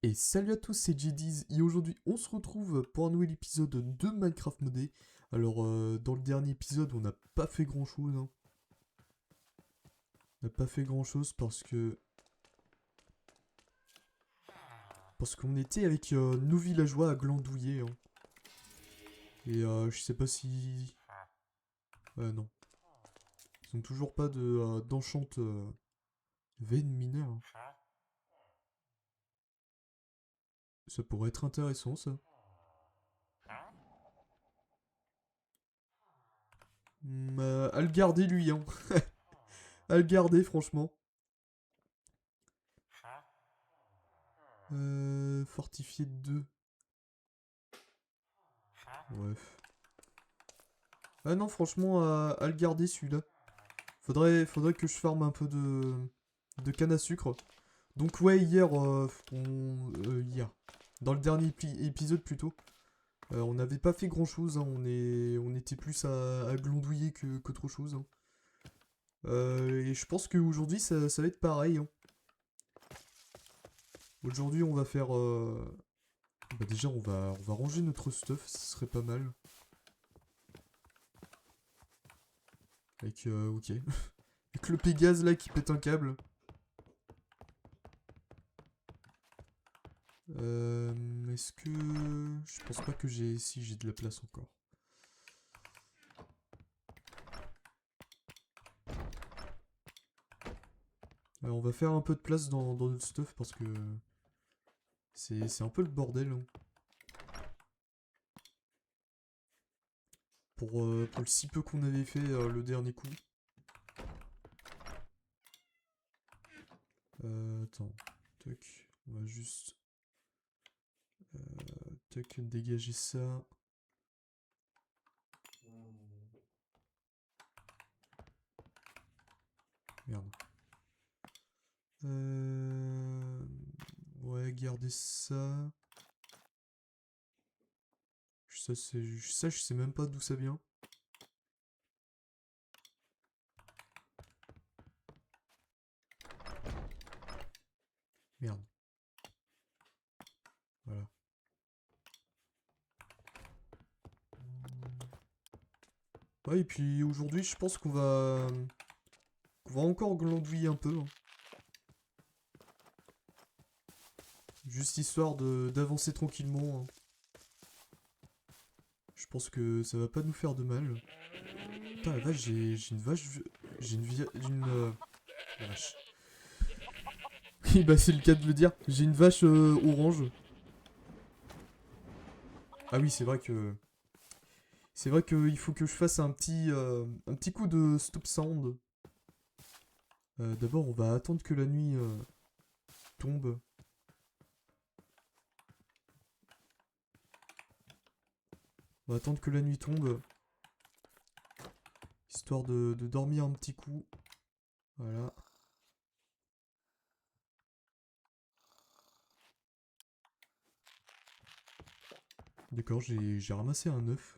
Et salut à tous, c'est JDiz et aujourd'hui on se retrouve pour un nouvel épisode de Minecraft modé. Alors dans le dernier épisode on n'a pas fait grand chose, hein. On n'a pas fait grand chose parce qu'on était avec nos villageois à glandouiller, hein. Et je sais pas si... non, ils ont toujours pas d'enchant veine mineure, hein. Ça pourrait être intéressant ça. À le garder lui, hein. À le garder franchement. Fortifié de 2. Bref. Ah non, franchement, à le garder celui-là. Faudrait que je farme un peu de canne à sucre. Donc ouais, hier, dans le dernier épisode plutôt, on n'avait pas fait grand-chose, hein. On était plus à glandouiller qu'autre chose, hein. Et je pense qu'aujourd'hui, ça va être pareil, hein. Aujourd'hui, on va faire... Bah déjà, on va ranger notre stuff, ce serait pas mal. Ok. Avec le Pégase là qui pète un câble. Est-ce que... Je pense pas que j'ai... Si, j'ai de la place encore. Alors, on va faire un peu de place dans notre stuff parce que... C'est un peu le bordel, hein. Pour le si peu qu'on avait fait le dernier coup. Attends. Tac. On va juste... tac, dégager ça. Merde. Ouais, garder ça. Ça, je sais même pas d'où ça vient. Merde. Voilà. Ouais, et puis aujourd'hui, je pense qu'on va encore glandouiller un peu, hein. Juste histoire d'avancer tranquillement, hein. Je pense que ça va pas nous faire de mal. Putain, la vache, j'ai une vache... J'ai la vache. Oui, bah c'est le cas de le dire. J'ai une vache orange. Ah oui, c'est vrai que... C'est vrai qu'il faut que je fasse un petit coup de stop sound. D'abord, on va attendre que la nuit tombe. On va attendre que la nuit tombe. Histoire de dormir un petit coup. Voilà. D'accord, j'ai ramassé un œuf.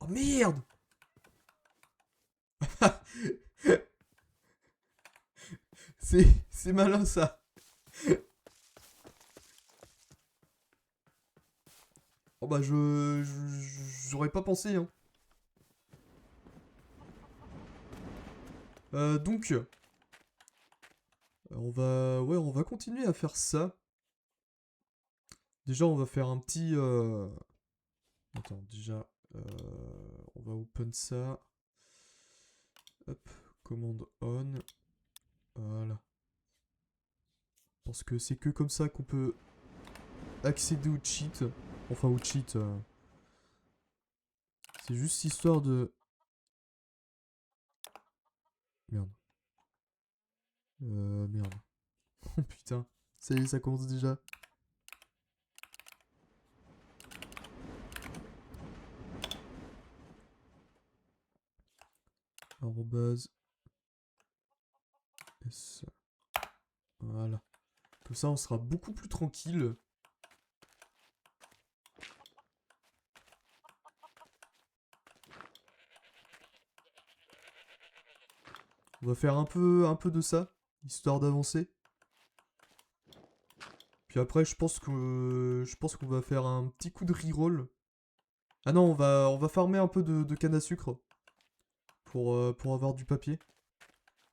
Oh merde! C'est malin ça. Oh bah j'aurais pas pensé, hein. Donc on va continuer à faire ça. Déjà on va faire un petit attends, déjà on va open ça. Hop, commande on. Voilà. Parce que c'est que comme ça qu'on peut accéder au cheat. Enfin au cheat. C'est juste histoire de... Merde. Merde. Oh putain. Ça y est, ça commence déjà. Arrobase. S. Voilà. Comme ça, on sera beaucoup plus tranquille. On va faire un peu de ça. histoire d'avancer. Puis après, je pense qu'on va faire un petit coup de reroll. Ah non, on va farmer un peu de canne à sucre pour avoir du papier.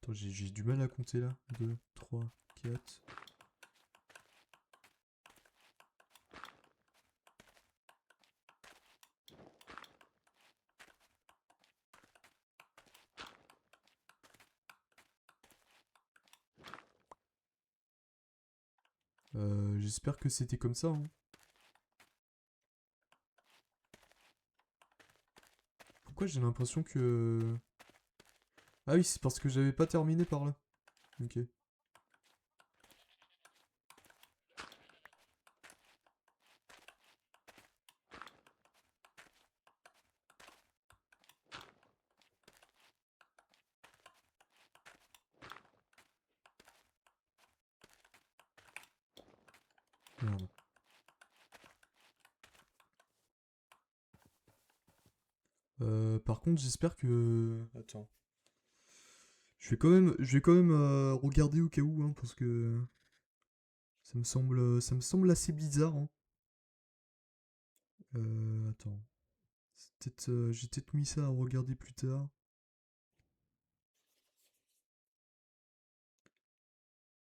Attends, j'ai du mal à compter là. 2, 3, 4. J'espère que c'était comme ça. Hein. Pourquoi j'ai l'impression que... Ah oui, c'est parce que j'avais pas terminé par là. Ok. Merde. Par contre, j'espère que... Attends. Je vais quand même regarder au cas où, hein, parce que ça me semble assez bizarre. Hein. Attends. J'ai peut-être mis ça à regarder plus tard.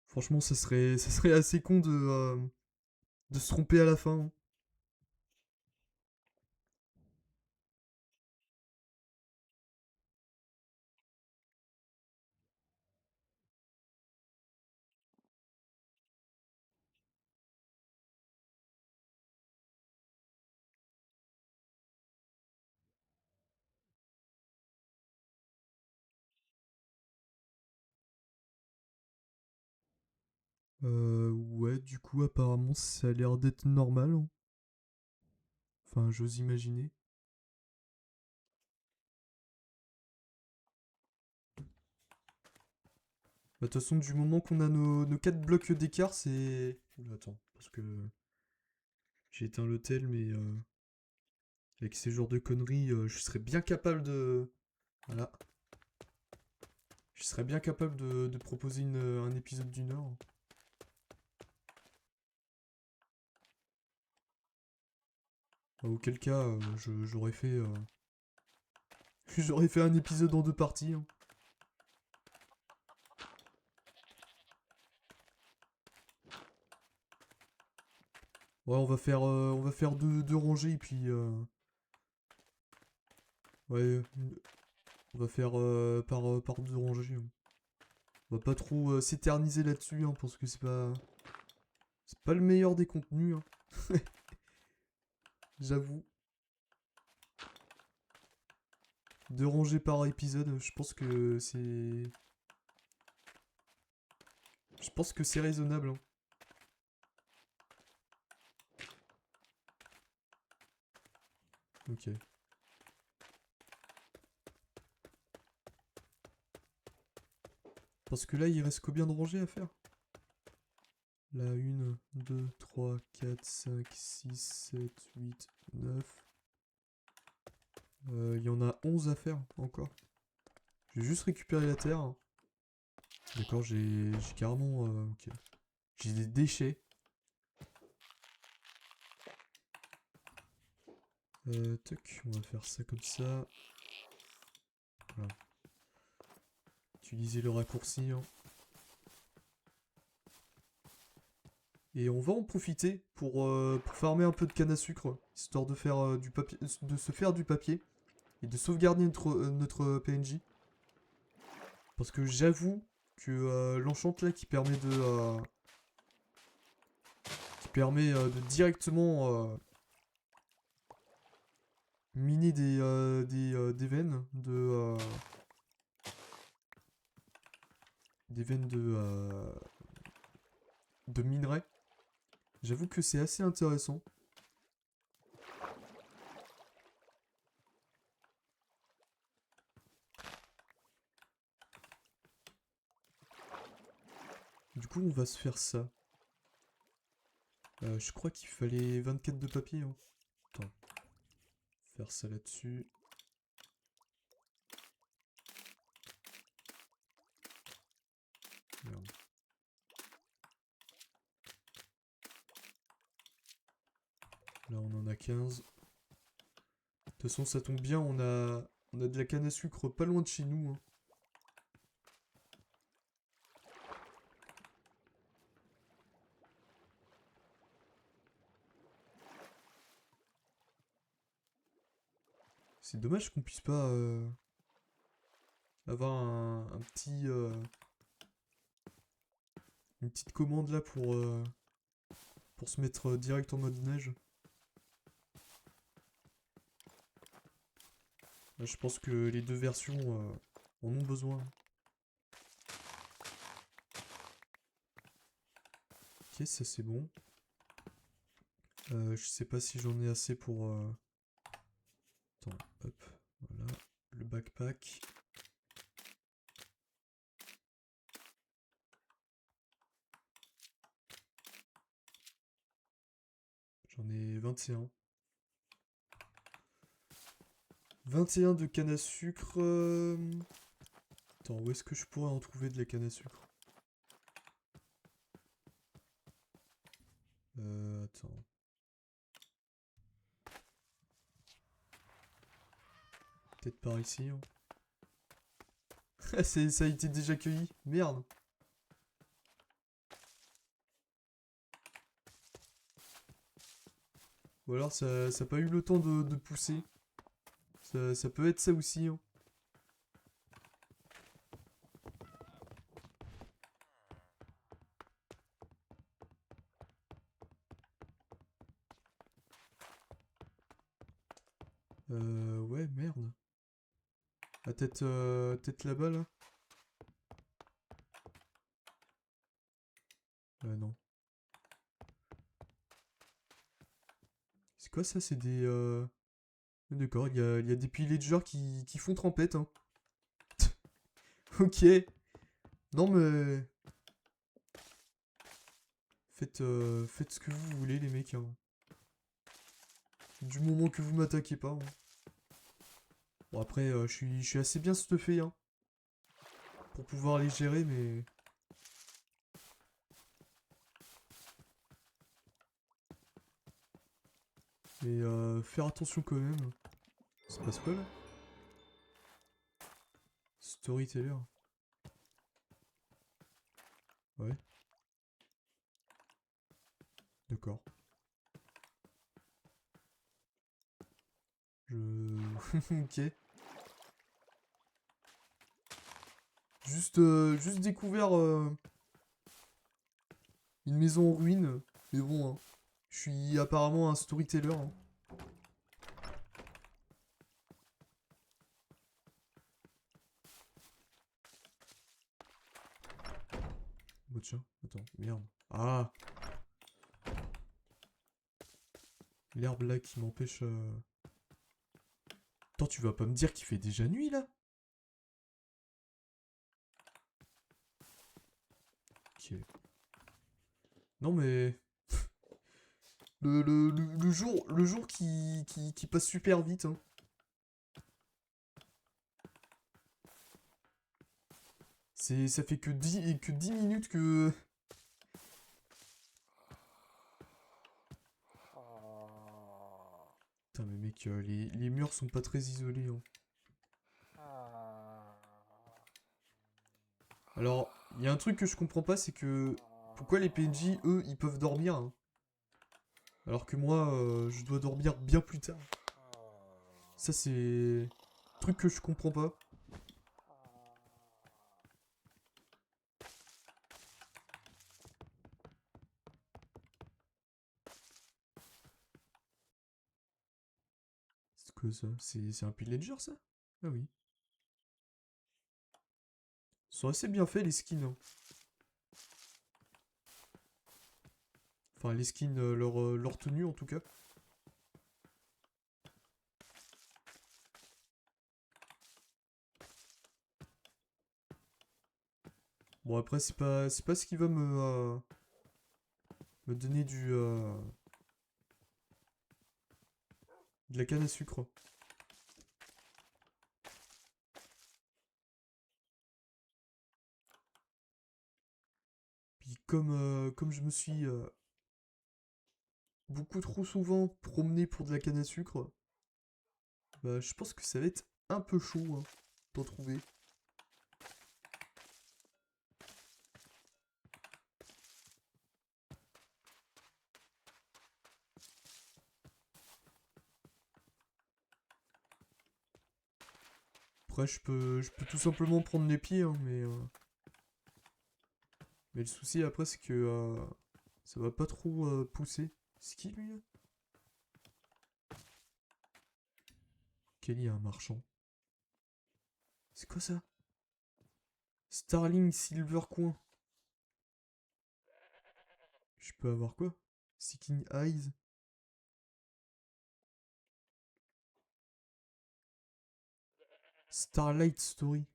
Franchement, ça serait assez con de se tromper à la fin. Hein. Ouais, du coup, apparemment, ça a l'air d'être normal. Hein. Enfin, j'ose imaginer. Bah, de toute façon, du moment qu'on a nos 4 blocs d'écart, c'est... Oula, attends, parce que j'ai éteint l'hôtel, mais avec ces genres de conneries, je serais bien capable de... Voilà. Je serais bien capable de proposer un épisode d'une heure. Auquel cas, j'aurais fait... j'aurais fait un épisode en 2 parties. Hein. Ouais, on va faire deux rangées, et puis... ouais, on va faire par deux rangées. Hein. On va pas trop s'éterniser là-dessus, hein, parce que c'est pas le meilleur des contenus. Hein. J'avoue. Deux rangées par épisode, je pense que c'est... Je pense que c'est raisonnable. Hein. Ok. Parce que là, il reste combien de rangées à faire? Là, 1, 2, 3, 4, 5, 6, 7, 8, 9. Il y en a 11 à faire encore. Je vais juste récupérer la terre. Hein. D'accord, j'ai carrément... ok. J'ai des déchets. Tac, on va faire ça comme ça. Voilà. Utiliser le raccourci. Hein. Et on va en profiter pour farmer un peu de canne à sucre, histoire de faire du papier, de se faire du papier et de sauvegarder notre PNJ. Parce que j'avoue que l'enchant là qui permet de directement miner des veines de minerais. J'avoue que c'est assez intéressant. Du coup, on va se faire ça. Je crois qu'il fallait 24 de papier. Hein. Attends. Faire ça là-dessus. Merde. Là, on en a 15. De toute façon, ça tombe bien, on a de la canne à sucre pas loin de chez nous. Hein. C'est dommage qu'on puisse pas avoir un petit... une petite commande là pour se mettre direct en mode neige. Là, je pense que les deux versions en ont besoin. Ok, ça c'est bon. Je sais pas si j'en ai assez pour... Attends, hop, voilà. Le backpack. J'en ai 21. 21 de canne à sucre. Attends, où est-ce que je pourrais en trouver de la canne à sucre? Attends. Peut-être par ici. Hein. Ça a été déjà cueilli. Merde. Ou alors ça n'a pas eu le temps de pousser. Ça peut être ça aussi. Hein. Ouais, merde. Ah, peut-être là-bas, là. Non. C'est quoi ça? C'est des... D'accord, il y a des pillagers qui font trempette, hein. Ok. Non, mais... faites ce que vous voulez, les mecs. Hein. Du moment que vous m'attaquez pas. Hein. Bon, après, je suis assez bien stuffé, hein. Pour pouvoir les gérer, mais... Mais faire attention quand même. Ça se passe quoi, là? Storyteller. Ouais. D'accord. Ok. Juste découvert une maison en ruine. Mais bon, hein. Je suis apparemment un storyteller. Hein. Bah tiens, attends, merde. Ah, l'herbe là qui m'empêche... Attends, tu vas pas me dire qu'il fait déjà nuit là? Ok. Non mais... Le jour qui passe super vite. Hein. Ça fait que dix minutes que... Putain mais mec, les murs sont pas très isolés. Hein. Alors, il y a un truc que je comprends pas, c'est que... Pourquoi les PNJ, eux, ils peuvent dormir hein, alors que moi, je dois dormir bien plus tard. Ça c'est... Truc que je comprends pas. C'est quoi ça? C'est un pillager ça? Ah oui. Ils sont assez bien faits les skins. Hein. Enfin les skins, leur tenue en tout cas. Bon après c'est pas ce qui va me donner de la canne à sucre. Puis comme je me suis beaucoup trop souvent promener pour de la canne à sucre, bah je pense que ça va être un peu chaud hein, d'en trouver. Après je peux tout simplement prendre les pieds hein, mais le souci après c'est que ça va pas trop pousser. C'est qui lui là? Kelly est un marchand. C'est quoi ça? Starling Silver Coin. Je peux avoir quoi? Seeking Eyes. Starlight Story.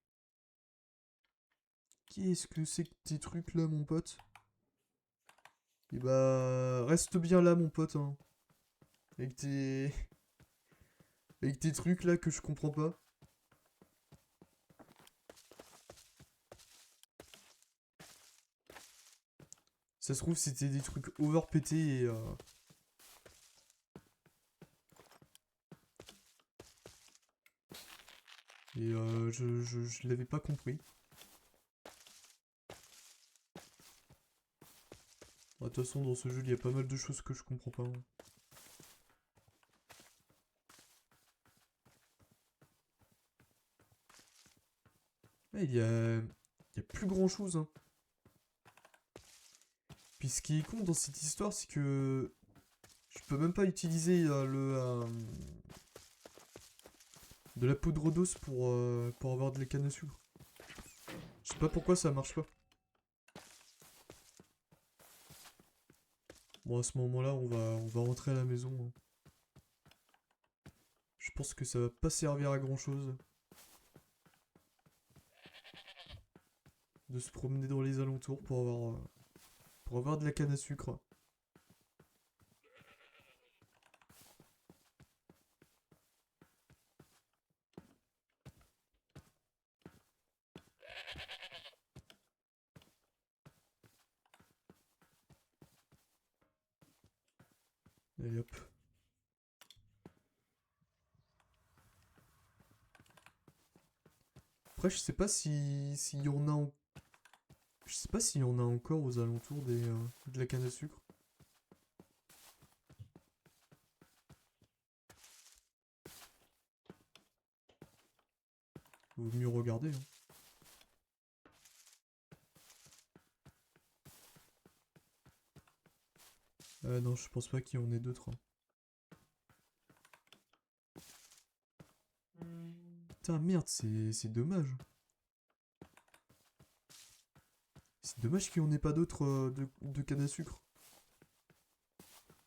Qu'est-ce que c'est que tes trucs là mon pote? Et bah reste bien là mon pote hein. Avec tes... Avec tes trucs là que je comprends pas. Ça se trouve c'était des trucs overpétés je l'avais pas compris. De toute façon dans ce jeu il y a pas mal de choses que je comprends pas. Hein. Ouais, il y a plus grand chose. Hein. Puis ce qui est con dans cette histoire c'est que je peux même pas utiliser de la poudre d'os pour avoir de la canne à sucre. Je sais pas pourquoi ça marche pas. Bon, à ce moment-là, on va rentrer à la maison. Hein. Je pense que ça va pas servir à grand-chose. De se promener dans les alentours pour avoir de la canne à sucre. Allez hop. Après, je sais pas s'il y en a... Je sais pas s'il y en a encore aux alentours de la canne à sucre. Vaut mieux regarder. Hein. Non, je pense pas qu'il y en ait d'autres. Hein. Putain, merde, c'est dommage. C'est dommage qu'il n'y en ait pas d'autres de canne à sucre.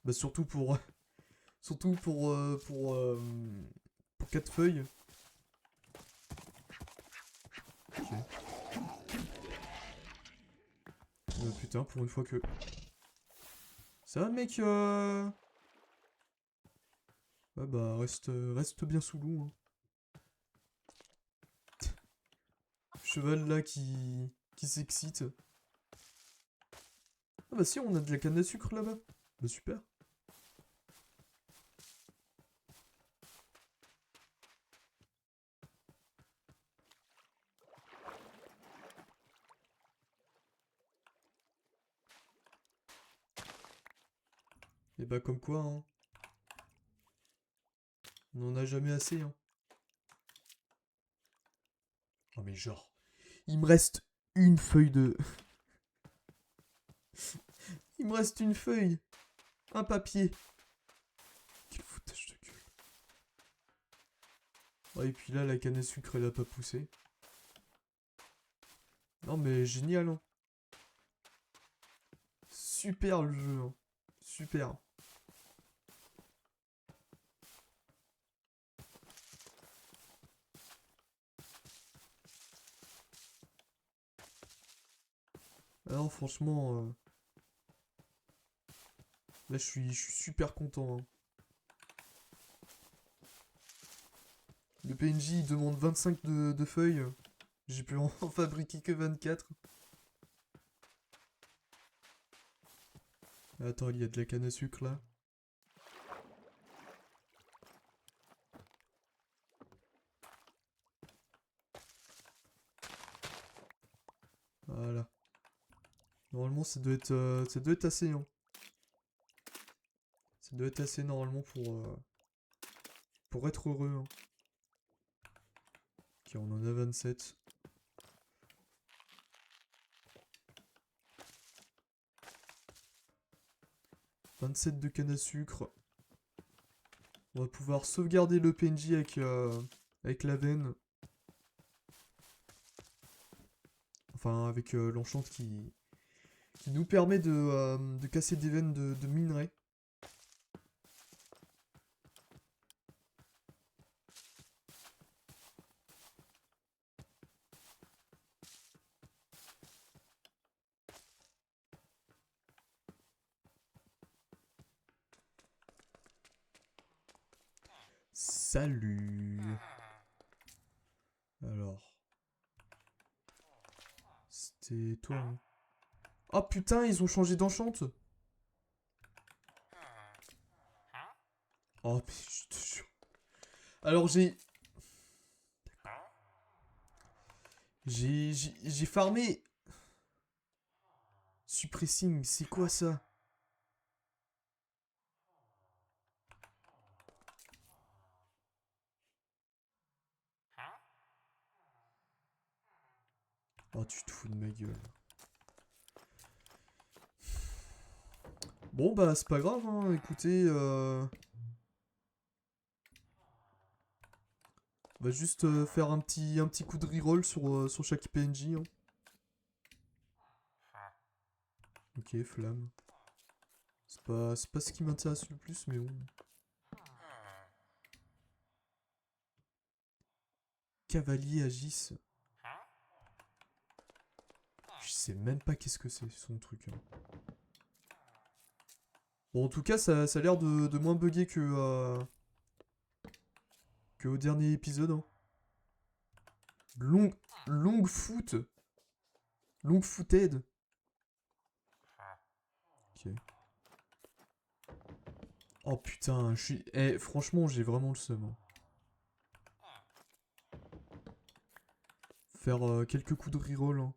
Bah surtout pour... surtout pour 4 feuilles. Ok. Putain, pour une fois que... Ça va mec Ouais bah reste bien sous l'eau. Hein. Cheval là qui s'excite. Ah bah si, on a de la canne à sucre là-bas. Bah super. Et bah comme quoi, hein. On en a jamais assez, hein. Oh mais genre, il me reste une feuille de... il me reste une feuille. Un papier. Quel foutage de gueule. Oh, et puis là, la canne à sucre, elle a pas poussé. Non mais génial, hein. Super le jeu, hein. Super. Alors franchement, là je suis super content. Hein. Le PNJ il demande 25 de feuilles. J'ai pu en fabriquer que 24. Attends, il y a de la canne à sucre là. Normalement, ça doit être assez, hein. Ça doit être assez, normalement, pour être heureux, hein. Ok, on en a 27. « 27 de canne à sucre. On va pouvoir sauvegarder le PNJ avec la veine. Enfin, avec l'enchant qui nous permet de casser des veines de minerais. Salut. Alors. C'était toi, hein. Oh putain, ils ont changé d'enchante. Oh, mais je te jure. Alors j'ai farmé. Suppressing, c'est quoi ça? Oh, tu te fous de ma gueule. Bon, bah, c'est pas grave, hein. Écoutez, on va juste faire un petit coup de reroll sur chaque PNJ, hein. Ok, flamme. C'est pas ce qui m'intéresse le plus, mais bon. Cavalier agisse. Je sais même pas qu'est-ce que c'est, son truc, hein. Bon, en tout cas, ça a l'air de moins bugger que au dernier épisode, hein. Long foot. Long footed. Ok. Oh putain, je suis... Eh, franchement, j'ai vraiment le seum, hein. Faire quelques coups de reroll, hein.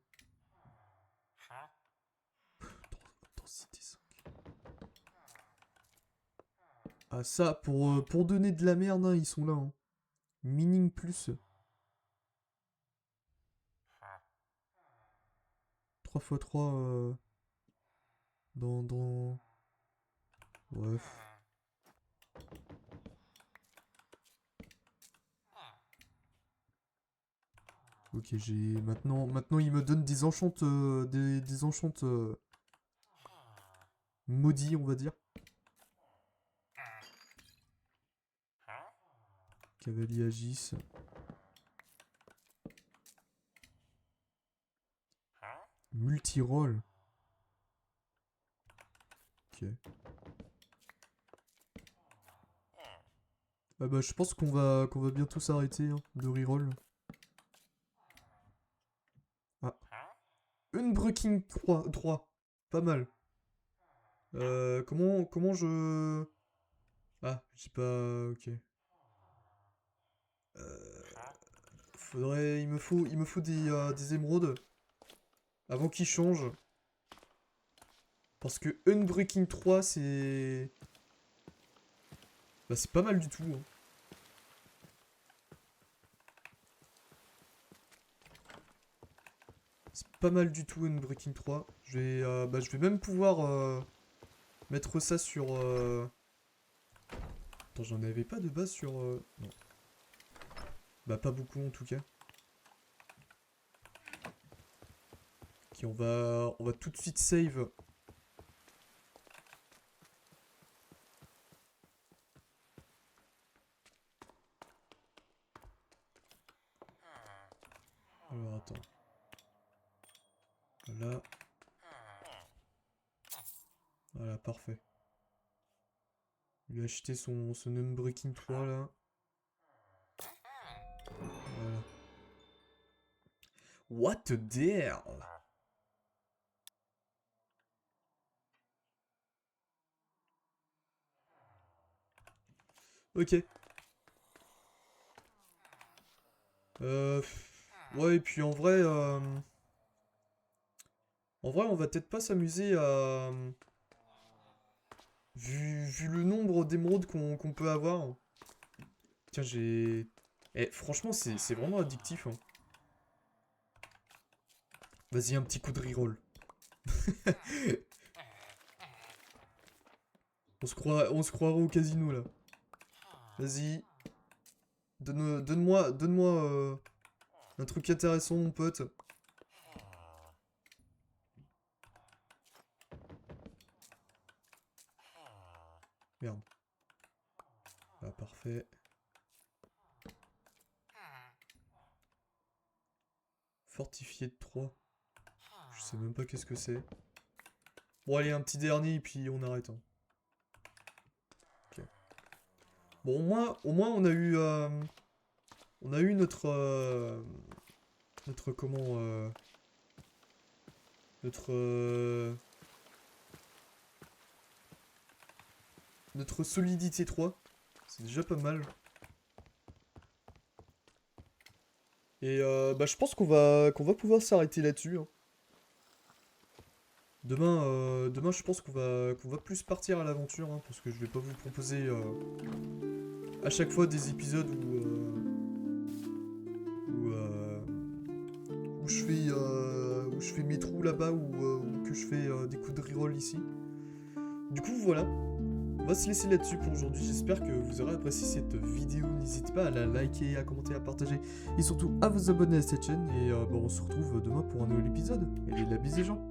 Densité 5. Ah ça, pour donner de la merde, hein, ils sont là, hein. Mining plus. 3 x 3 dans... Bref. Ok, j'ai... Maintenant, il me donne des enchantes... des enchantes... maudits, on va dire. Cavalier agisse. Multi-roll. Ok. Ah bah je pense qu'on va bientôt s'arrêter, hein, de reroll. Ah. Unbreaking 3. Pas mal. Comment je... Ah, j'ai pas... Ok. Faudrait... Il me faut des émeraudes. Avant qu'ils changent. Parce que Unbreaking 3, c'est... Bah c'est pas mal du tout, hein. C'est pas mal du tout Unbreaking 3. Je vais même pouvoir mettre ça sur... Attends, j'en avais pas de base sur... Non. Bah pas beaucoup en tout cas. Ok, on va tout de suite save. Alors attends. Voilà. Voilà, parfait. Lui acheter son Unbreaking 3 là. Voilà. What the deal? Ok. Ouais, et puis en vrai... En vrai, on va peut-être pas s'amuser à... Vu le nombre d'émeraudes qu'on peut avoir. Tiens, j'ai... Eh, franchement, c'est vraiment addictif. Hein. Vas-y, un petit coup de reroll. On se croirait au casino, là. Vas-y. Donne-moi un truc intéressant, mon pote. Merde. Ah, parfait. Fortifié de 3. Je sais même pas qu'est-ce que c'est. Bon, allez, un petit dernier, et puis on arrête. Hein. Ok. Bon, au moins, on a eu notre comment... notre solidité 3. C'est déjà pas mal. Et bah, je pense qu'on va pouvoir s'arrêter là-dessus. Hein. Demain, je pense qu'on va plus partir à l'aventure, hein, parce que je vais pas vous proposer à chaque fois des épisodes où je fais mes trous là-bas ou que je fais des coups de reroll ici. Du coup, voilà. On va se laisser là-dessus pour aujourd'hui. J'espère que vous aurez apprécié cette vidéo. N'hésitez pas à la liker, à commenter, à partager et surtout à vous abonner à cette chaîne. Et bah, on se retrouve demain pour un nouvel épisode. Et la bise les gens.